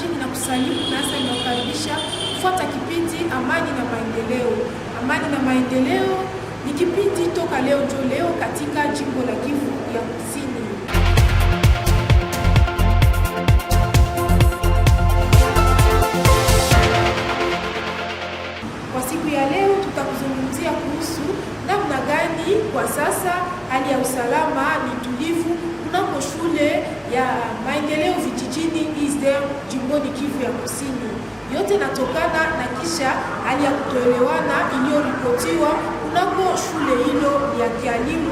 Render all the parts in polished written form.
mtazamaji, ninakusalimu na hasa ninakukaribisha kufuata kipindi Amani na Maendeleo. Amani na Maendeleo ni kipindi toka leo jo leo katika jimbo la Kivu ya Kusini. Kwa siku ya leo tutakuzungumzia kuhusu namna gani kwa sasa hali ya usalama ni tulivu kunako shule ya maendeleo vijijini ISDER jimboni Kivu ya Kusini. Yote natokana na kisha hali ya kutoelewana iliyoripotiwa kunako shule hilo ya kielimu,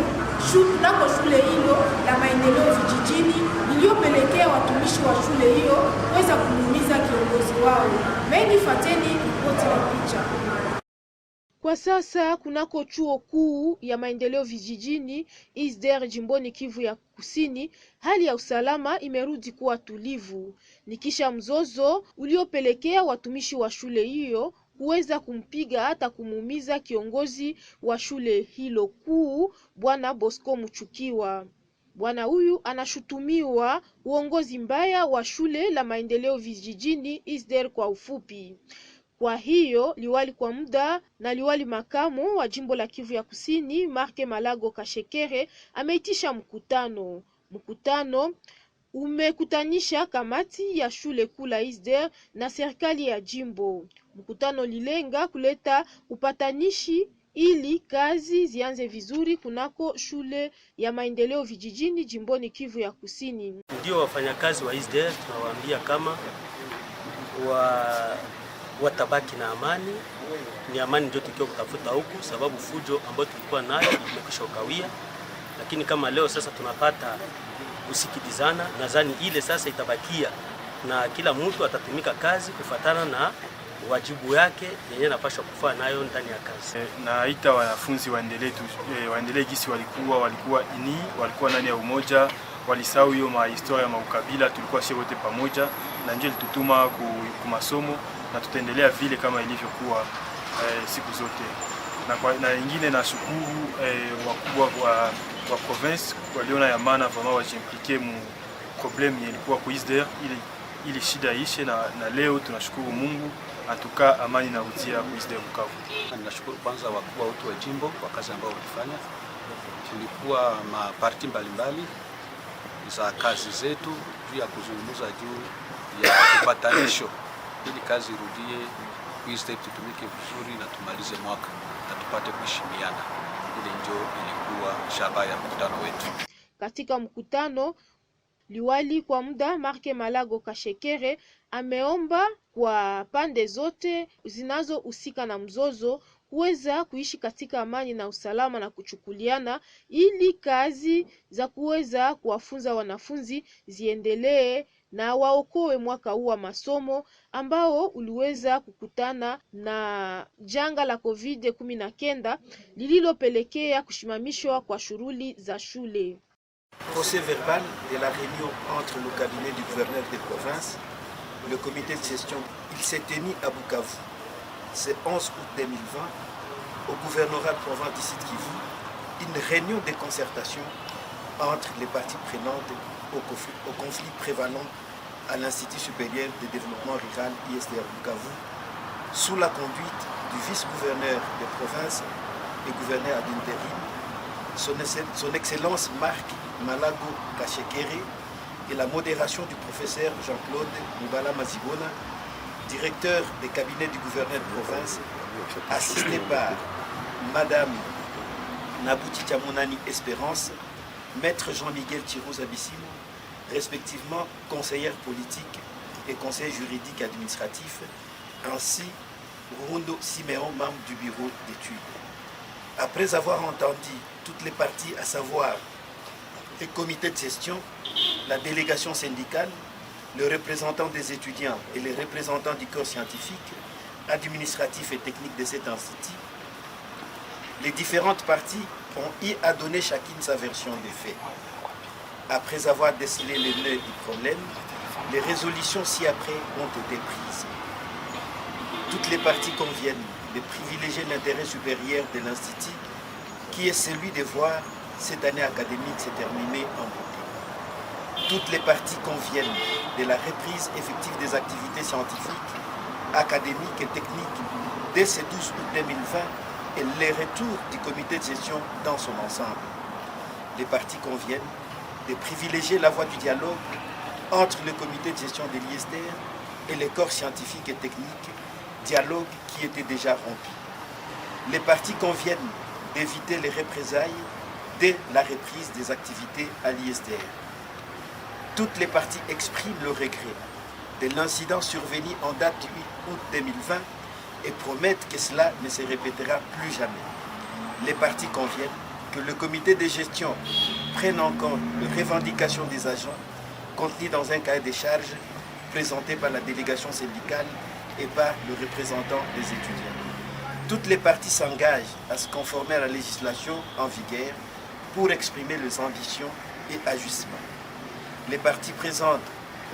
kunako shule hilo la maendeleo vijijini, iliyopelekea watumishi wa shule hiyo kuweza kumuumiza kiongozi wao. Mengi fateni ripoti ya picha. Kwa sasa kunako chuo kuu ya maendeleo vijijini ISDER jimboni Kivu ya Kusini, hali ya usalama imerudi kuwa tulivu. Ni kisha mzozo uliopelekea watumishi wa shule hiyo kuweza kumpiga hata kumuumiza kiongozi wa shule hilo kuu, Bwana Bosco Muchukiwa. Bwana huyu anashutumiwa uongozi mbaya wa shule la maendeleo vijijini ISDER kwa ufupi. Kwa hiyo liwali kwa muda na liwali makamu wa jimbo la Kivu ya Kusini Marke Malago Kashekere ameitisha mkutano. Mkutano umekutanisha kamati ya shule kuu la ISDER na serikali ya jimbo. Mkutano lilenga kuleta upatanishi ili kazi zianze vizuri kunako shule ya maendeleo vijijini jimboni Kivu ya Kusini. Ndio wafanyakazi wa ISDER tunawaambia kama watabaki na amani. Ni amani ndio tukio kutafuta huku, sababu fujo ambayo tulikuwa nayo imekwisha ukawia. Lakini kama leo sasa tunapata kusikilizana, nadhani ile sasa itabakia na kila mtu atatumika kazi kufatana na wajibu yake yenye anapaswa kufanya nayo ndani ya kazi. Naita wanafunzi waendelee gisi walikuwa ndani ya umoja, walisahau hiyo historia ya maukabila, tulikuwa sisi wote pamoja na ndio litutuma ku masomo na tutaendelea vile kama ilivyokuwa siku zote. Na ingine na shukuru wakubwa wa province waliona ya maana vraiment wajimplike mu problem ilikuwa ku ISDER ili shida ishe na leo tunashukuru Mungu atuka amani na utia ku ISDER Bukavu. Ninashukuru kwanza wakubwa wote wa jimbo kwa kazi ambayo walifanya. Tulikuwa maparti mbalimbali za kazi zetu juu ya kuzungumza juu ya upatanisho ili kazi irudie ISDER tutumike vizuri na tumalize mwaka na tupate kuheshimiana. Ile ndio ilikuwa shabaha ya mkutano wetu. Katika mkutano, liwali kwa muda Marke Malago Kashekere ameomba kwa pande zote zinazohusika na mzozo kuweza kuishi katika amani na usalama na kuchukuliana ili kazi za kuweza kuwafunza wanafunzi ziendelee na waokoe mwaka huu wa masomo ambao uliweza kukutana na janga la COVID-19 lililopelekea kushimamishwa kwa shughuli za shule. Procès verbal de la réunion entre le cabinet du gouverneur de province, le comité de gestion, il s'est tenu à Bukavu. C'est 11 août 2020, au gouvernorat de province du Sud Kivu, une réunion de concertation entre les parties prenantes au conflit prévalant à l'Institut supérieur de développement rural ISDER Bukavu, sous la conduite du vice-gouverneur de province et gouverneur ad intérim, son Excellence Marc Malago Kashekere, et la modération du professeur Jean-Claude Mbala Mazibona, directeur des cabinets du gouverneur de province, assisté par Madame Nabouti Tiamonani Espérance, Maître Jean-Miguel Tirouz Abissimo, respectivement conseillère politique et conseiller juridique administratif, ainsi Rundo Siméon, membre du bureau d'études. Après avoir entendu toutes les parties, à savoir les comités de gestion, la délégation syndicale, le représentant des étudiants et les représentants du corps scientifique, administratif et technique de cet institut, les différentes parties ont eu à donner chacune sa version des faits. Après avoir décelé les nœuds du problème, les résolutions ci-après ont été prises. Toutes les parties conviennent de privilégier l'intérêt supérieur de l'Institut, qui est celui de voir cette année académique se terminer en beauté. Toutes les parties conviennent de la reprise effective des activités scientifiques, académiques et techniques dès ce 12 août 2020 et les retours du comité de gestion dans son ensemble. Les parties conviennent de privilégier la voie du dialogue entre le comité de gestion de l'ISDR et les corps scientifiques et techniques, dialogue qui était déjà rompu. Les parties conviennent d'éviter les représailles dès la reprise des activités à l'ISDR. Toutes les parties expriment le regret de l'incident survenu en date du 8 août 2020 et promettent que cela ne se répétera plus jamais. Les parties conviennent que le comité de gestion prenne en compte les revendications des agents contenues dans un cahier des charges présenté par la délégation syndicale et par le représentant des étudiants. Toutes les parties s'engagent à se conformer à la législation en vigueur pour exprimer leurs ambitions et ajustements. Les parties présentes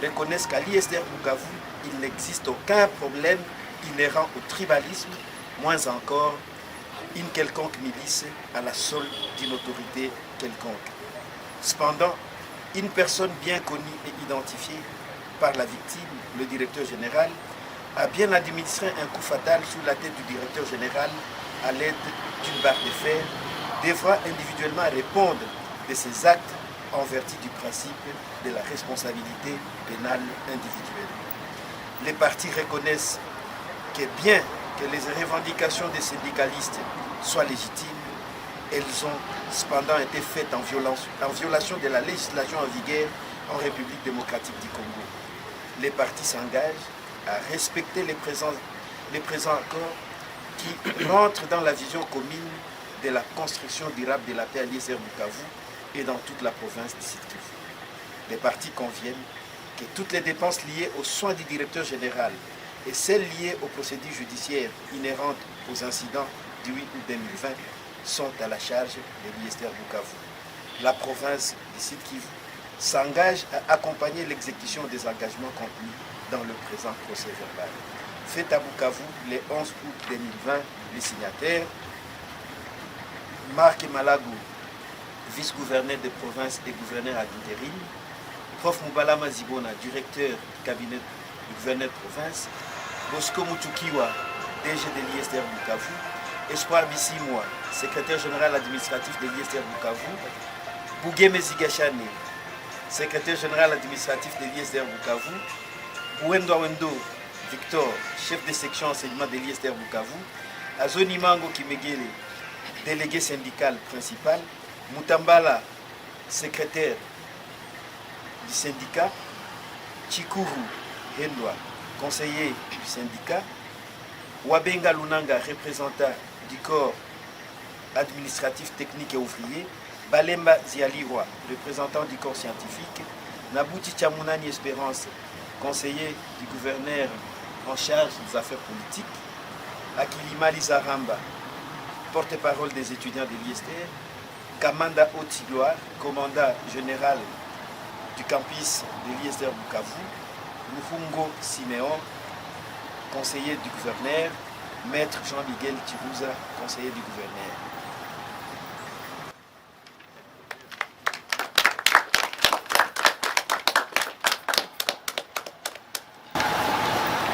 reconnaissent qu'à l'ISDR Bukavu, il n'existe aucun problème inhérent au tribalisme, moins encore une quelconque milice à la solde d'une autorité quelconque. Cependant, une personne bien connue et identifiée par la victime, le directeur général, a bien administré un coup fatal sous la tête du directeur général à l'aide d'une barre de fer, devra individuellement répondre de ses actes en vertu du principe de la responsabilité pénale individuelle. Les parties reconnaissent que bien que les revendications des syndicalistes soient légitimes, elles ont cependant été faites en violation de la législation en vigueur en République démocratique du Congo. Les parties s'engagent à respecter les présents accords qui rentrent dans la vision commune de la construction durable de la paix à l'ISDR Bukavu et dans toute la province du Sud-Kivu. Les parties conviennent que toutes les dépenses liées aux soins du directeur général et celles liées aux procédures judiciaires inhérentes aux incidents du 8 août 2020 sont à la charge de l'ISDR Bukavu. La province du Sud-Kivu s'engage à accompagner l'exécution des engagements contenus dans le présent procès verbal. Fait à Bukavu le 11 août 2020, les signataires Marc Malagou, vice-gouverneur de province et gouverneur ad intérim, Prof Mubala Mazibona, directeur du cabinet du gouverneur de province, Bosco Mutukiwa, DG de l'ISDR Bukavu, Espoir Bissimwa, secrétaire général administratif de l'ISDR Bukavu, Bougué Mezigachane, secrétaire général administratif de l'ISDR Bukavu, Bouendo Wendo Victor, chef de section enseignement de l'ISDR Bukavu, Azoni Mango Kimegele, délégué syndical principal, Mutambala, secrétaire du syndicat, Chikuru Hendwa, conseiller du syndicat, Wabenga Lunanga, représentant du corps administratif, technique et ouvrier, Balemba Zialiwa, représentant du corps scientifique, Nabuti Chamunani Espérance, conseiller du gouverneur en charge des affaires politiques, Akilima Lizaramba, porte-parole des étudiants de l'ISDR, Kamanda Otigloire, commandant général du campus de l'ISDR Bukavu, Lufungo Siméon, conseiller du gouverneur, Maître Jean-Miguel Tirouza, conseiller du gouverneur.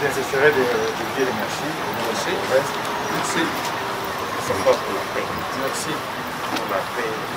Ce serait de dire merci. Merci. C'est fort pour la paix. Merci. Pour la paix.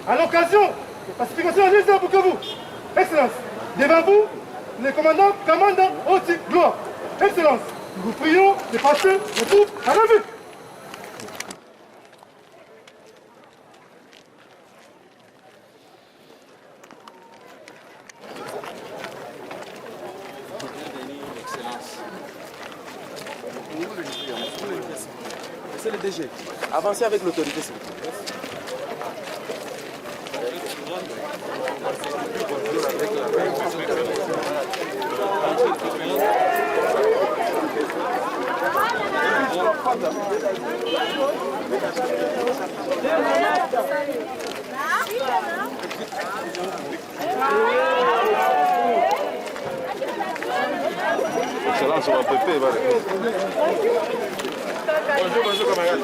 à l'occasion de la pacification de l'île de Bukavu. Excellence, devant vous, le commandant Kamanda Oti Gloire. Excellence, nous vous prions de passer le tour à la vue. C'est le DG. Avancez avec l'autorité, s'il vous plaît. Excellence, on va péper, bonjour, bonjour, camarade.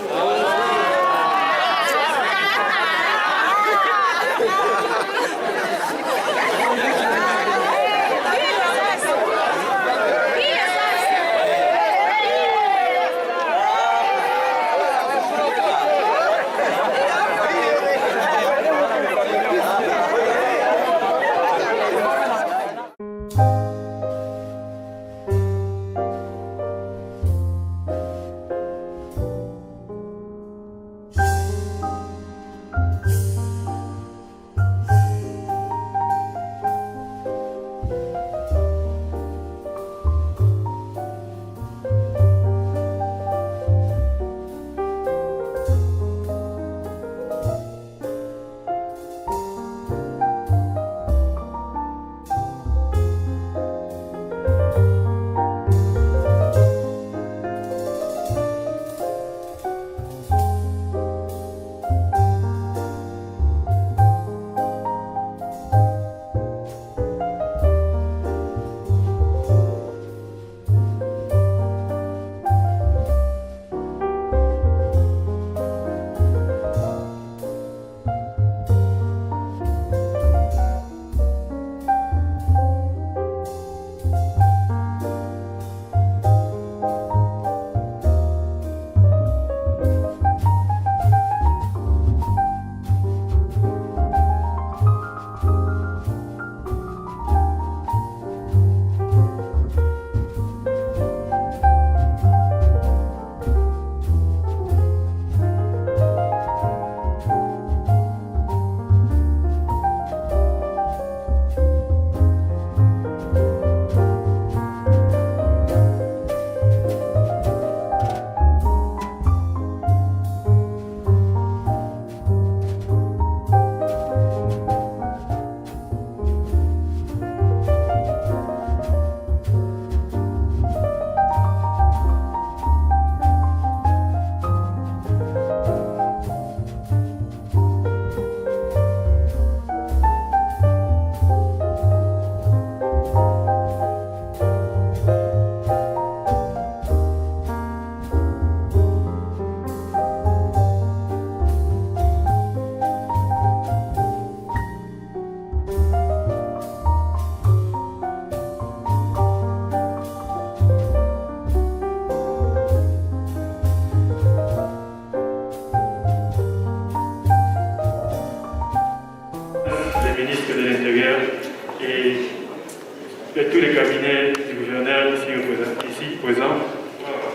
de tous les cabinets du gouverneur ici présents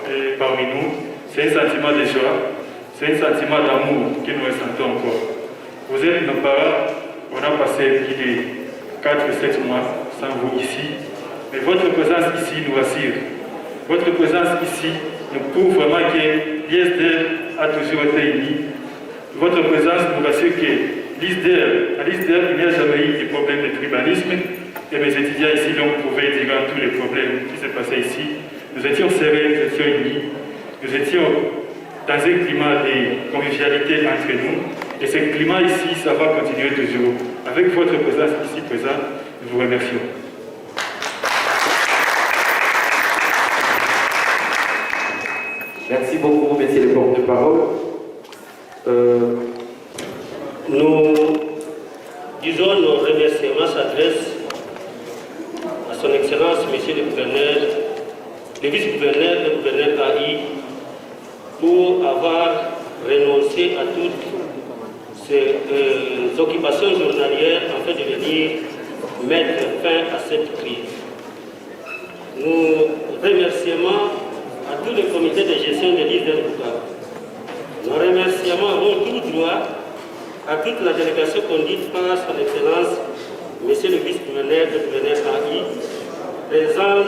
et parmi nous. C'est un sentiment de joie, c'est un sentiment d'amour que nous ressentons encore. Vous êtes nos parents, on a passé plus de 4-7 mois sans vous ici, mais votre présence ici nous rassure. Votre présence ici nous prouve vraiment que l'ISDR a toujours été unie. Votre présence nous rassure que à l'ISDR, il n'y a jamais eu de problème de tribalisme. Et mes étudiants ici l'ont prouvé durant tous les problèmes qui se passaient ici. Nous étions sereins, nous étions unis. Nous étions dans un climat de convivialité entre nous. Et ce climat ici, ça va continuer toujours. Avec votre présence ici présente, nous vous remercions. Merci beaucoup, messieurs les porte-parole. Nous disons nos remerciements s'adressent à son Excellence, Monsieur le Gouverneur, le vice-gouverneur et le gouverneur AI, pour avoir renoncé à toutes ces occupations journalières afin de venir mettre fin à cette crise. Nous remercions à tous les comités de gestion de l'île de Bukavu. Nos remerciements vont tout droit à toute la délégation conduite par son Excellence, Monsieur le vice-gouverneur et gouverneur AI, présent,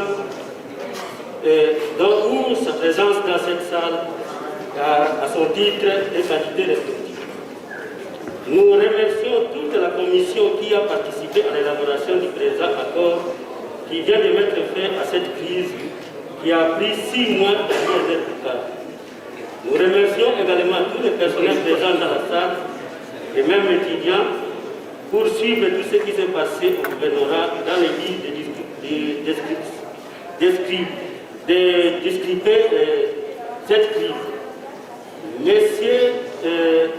dont sa présence dans cette salle à son titre et qualité respective. Nous remercions toute la commission qui a participé à l'élaboration du présent accord qui vient de mettre fin à cette crise qui a pris 6 mois de faire. Nous remercions également tous les personnels présents dans la salle et même étudiants pour suivre tout ce qui s'est passé au gouvernorat dans les livres de descripter cette crise. Messieurs,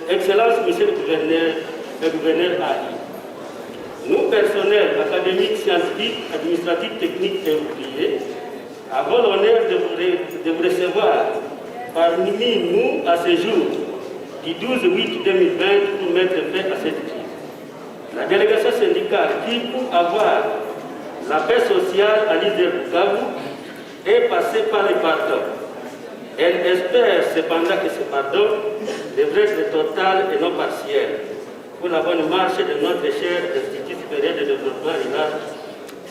Excellence, Monsieur le gouverneur AI, nous, personnels académiques, scientifiques, administratifs, techniques et ouvriers, avons l'honneur de vous recevoir parmi nous à ce jour du 12/8/2020 pour mettre fin à cette crise. La délégation syndicale qui, pour avoir la paix sociale à l'île de Bukavu, est passée par les pardons. Elle espère cependant que ce pardon devrait être total et non partiel pour la bonne marche de notre cher Institut supérieur de développement rural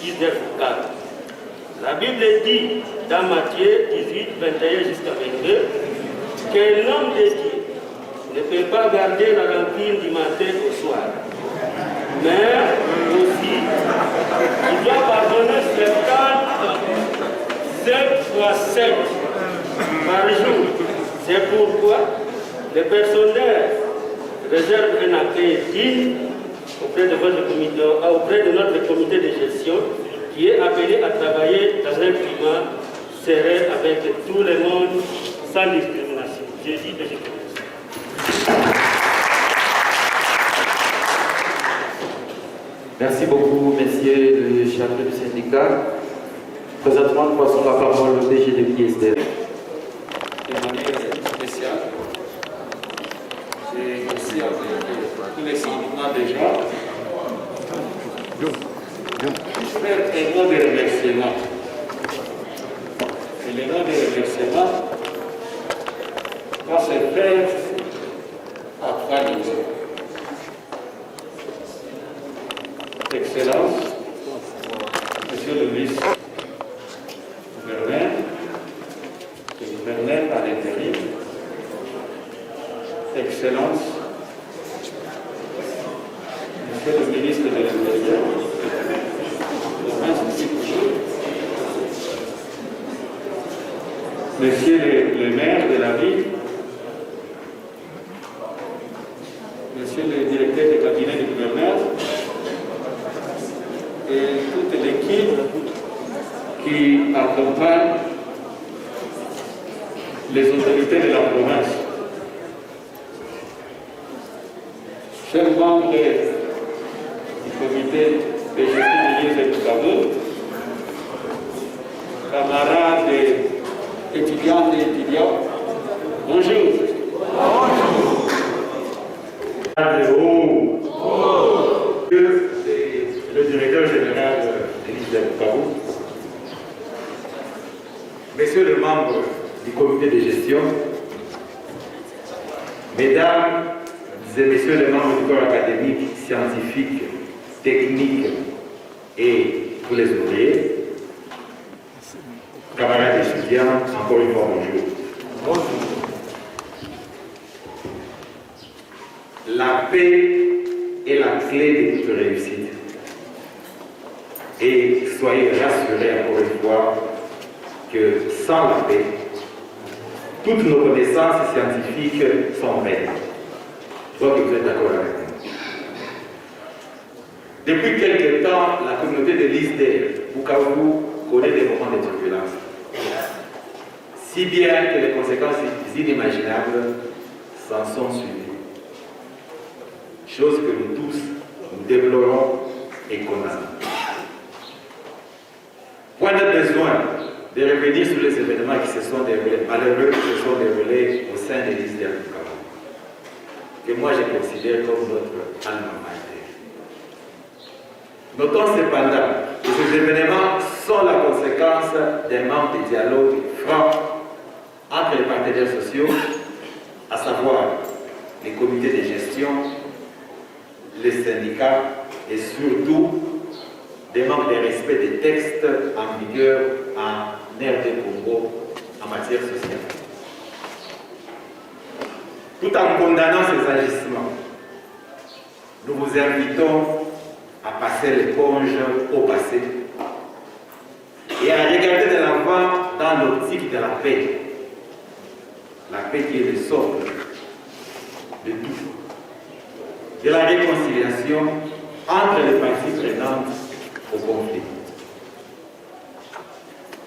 l'île de Bukavu. La Bible dit dans Matthieu 18, 21 jusqu'à 22 qu'un homme de Dieu ne peut pas garder la rancune du matin au soir. Mais aussi, il doit pardonner 7 fois 7 par jour. C'est pourquoi le personnel réserve un accueil digne auprès de notre comité de gestion qui est appelé à travailler dans un climat serein avec tout le monde sans discrimination. Je dis que je commence. Merci beaucoup, messieurs le chef du syndicat. Présentement, nous passons la parole au DG de l'ISDR. De manière spéciale, j'ai aussi avec tous les syndicats déjà faire un nom de remerciement. Et le nom de remerciement va se faire à 3 niveaux. Excellence, Monsieur le ministre, gouverneur, le gouverneur à l'intérim, Excellence, Monsieur le ministre de l'Intérieur, Monsieur le maire de la ville, Monsieur le directeur du cabinet du gouverneur, et toute l'équipe qui accompagne les autorités de la province. Chers membres du comité de gestion de l'île de Bukavu, camarades étudiantes et étudiants, bonjour. Le directeur général de l'île de Bukavu, messieurs les membres du comité de gestion, mesdames et messieurs les membres du corps académique, scientifique, technique et tous les ouvriers, camarades étudiants, encore une fois bonjour. Bonjour. La paix est la clé de toute réussite. Et soyez rassurés encore une fois que sans la paix, toutes nos connaissances scientifiques sont vaines. Je crois que vous êtes d'accord avec moi. Depuis quelque temps, la communauté de l'ISDR, Bukavu, connaît des moments de turbulence. Si bien que les conséquences inimaginables s'en sont suivies. Chose que nous tous, nous déplorons et condamnons. Point de besoin de revenir sur les événements qui se sont déroulés, malheureux qui se sont déroulés au sein de l'ISDR Bukavu. que moi je considère comme notre alma mater. Notons cependant que ces événements sont la conséquence d'un manque de dialogue franc entre les partenaires sociaux, à savoir les comités de gestion, les syndicats et surtout des manques de respect des textes en vigueur en RD Congo en matière sociale. Tout en condamnant ces agissements, nous vous invitons à passer l'éponge au passé et à regarder de l'avant dans l'optique de la paix. La paix qui est le socle de tout, de la réconciliation entre les parties prenantes au conflit.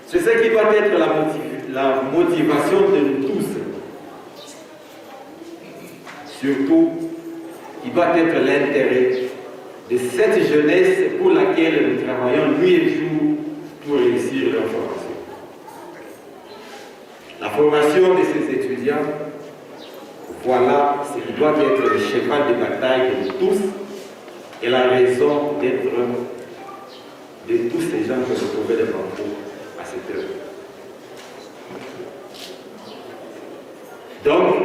C'est ce qui doit être la motivation de nous tous. Surtout, qui doit être l'intérêt de cette jeunesse pour laquelle nous travaillons nuit et jour pour réussir leur formation. La formation de ces étudiants, voilà ce qui doit être le cheval de bataille de nous tous et la raison d'être de tous ces gens que vous trouvez devant vous à cette heure. Donc,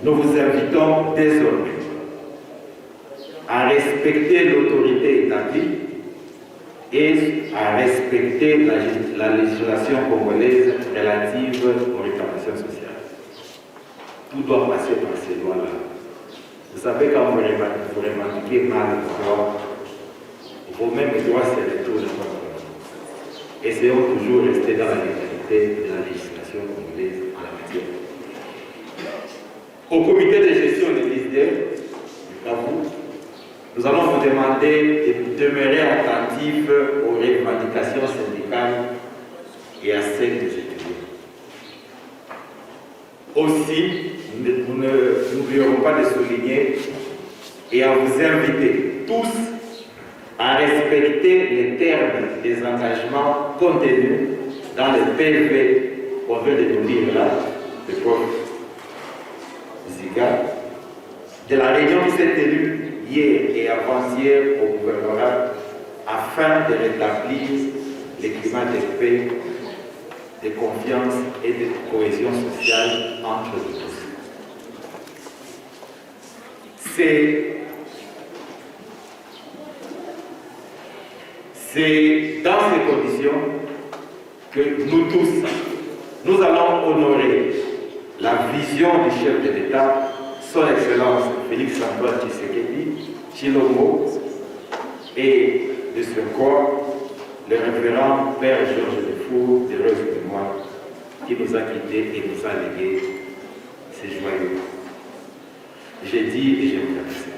nous vous invitons désormais à respecter l'autorité établie et à respecter la législation congolaise relative aux réparations sociales. Tout doit passer par ces lois-là. Vous savez, quand vous revendiquez mal le droit, vos-mêmes droits se retournent. Essayons toujours de rester dans la légalité de la législation congolaise en la matière. Au comité de gestion de l'ISDER, nous allons vous demander de demeurer attentifs aux revendications syndicales et à celles des étudiants. Aussi, nous n'oublierons pas de souligner et à vous inviter tous à respecter les termes des engagements contenus dans le PV qu'on veut de nous lire là, le prof Ziga, de la réunion qui s'est tenue hier et avant-hier au gouvernorat afin de rétablir les climats de paix, de confiance et de cohésion sociale entre nous tous. C'est dans ces conditions que nous tous, nous allons honorer la vision du chef de l'État, son Excellence Félix-Antoine Tshisekedi Tshilombo, et de ce corps, le révérend Père Georges Defour, d'heureuse mémoire, qui nous a quittés et nous a légué ces joyaux. J'ai dit et je vous remercie.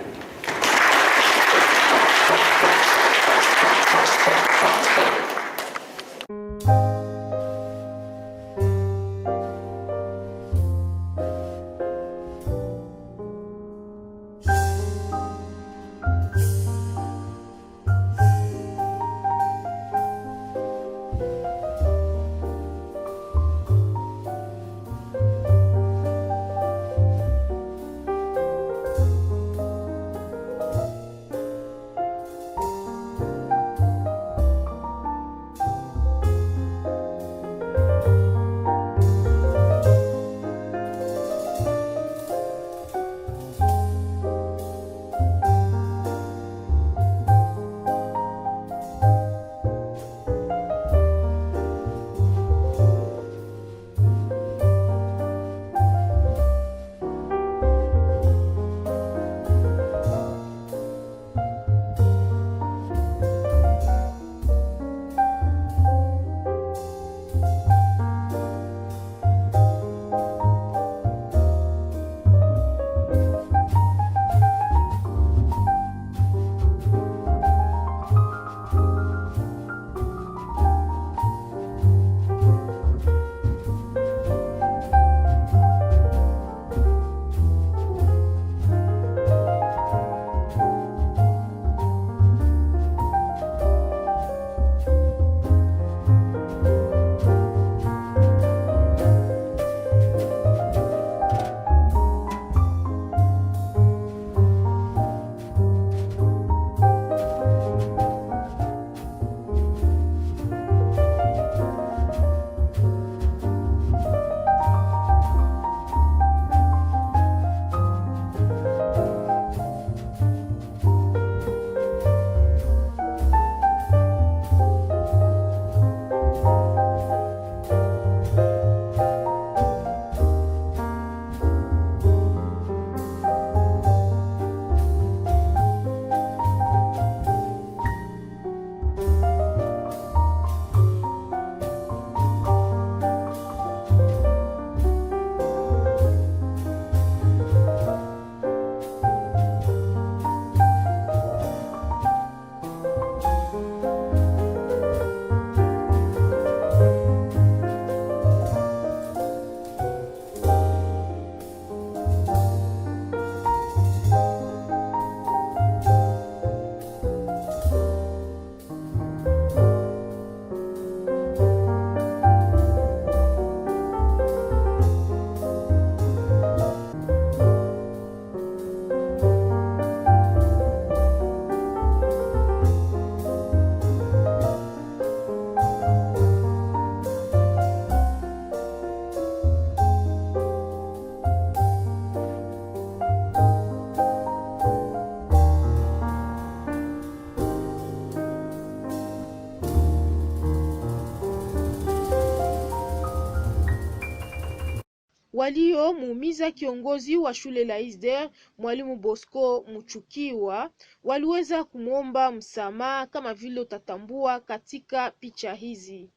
waliomuumiza kiongozi wa shule la ISDER Mwalimu Bosco Muchukiwa waliweza kumwomba msamaha kama vile utatambua katika picha hizi.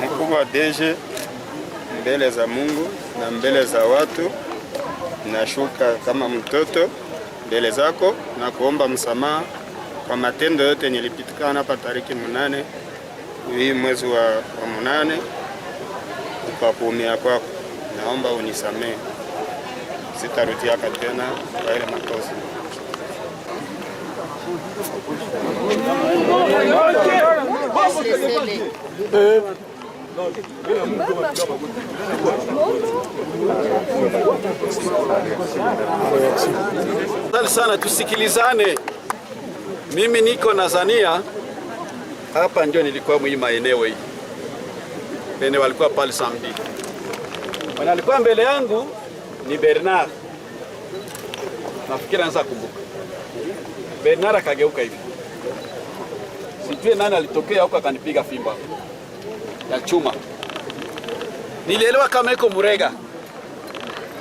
Mkubwa DG, mbele za Mungu na mbele za watu, nashuka kama mtoto mbele zako na kuomba msamaha kwa matendo yote nilipitikana hapa tariki 8 hii mwezi wa 8 kwa kuumia kwako. Naomba unisamehe, sitarudia tena kwa ile makosa. Asante sana, tusikilizane. Mimi niko Tanzania hapa, ndio nilikuwa mwi maeneo hii. Bene walikuwa pale samedi. Wana alikuwa mbele yangu ni Bernard. Nafikiri anza kumbuka. Bernard akageuka hivi. Sijui nani alitokea huko akanipiga fimba ya chuma. Nilielewa kama iko Murega.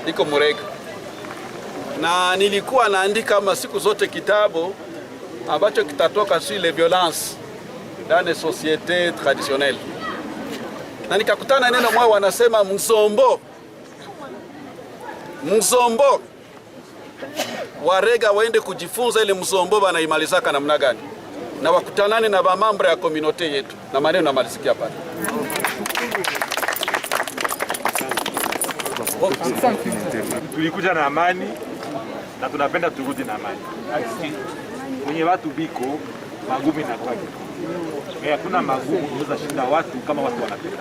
Niko Murega. Na nilikuwa naandika kama siku zote kitabu ambacho kitatoka sur les violences dans les sociétés traditionnelles. Na nikakutana neno mwao wanasema mzombo. Mzombo. Warega waende kujifunza ile mzombo wanaimalizaka namna gani. Na wakutanane na bamambra ya community yetu. Na maneno namalizikia pale. Tulikuja na amani na tunapenda turudi na amani. Kwenye watu biko magumu na kwake. Hakuna magumu kuweza shinda watu kama watu wanapenda.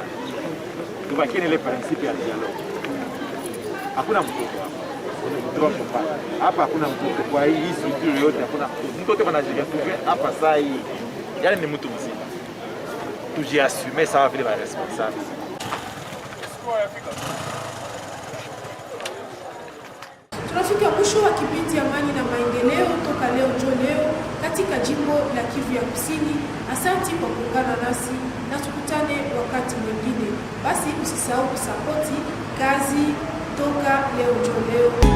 Tubakie ile principe ya dialogue. Hakuna mtoto hapa. Hapa hakuna mtoto. Kwa hii structure yote hakuna mtoto anajiga hapa saa hii. Yaani ni mtu mzima. Tujiassume sawa vile wa responsable. Tunafika mwisho wa kipindi Amani na Maendeleo toka leo katika jimbo la Kivu ya Kusini. Asante kwa kuungana nasi na tukutane wakati mwingine. Basi usisahau kusapoti kazi toka leo.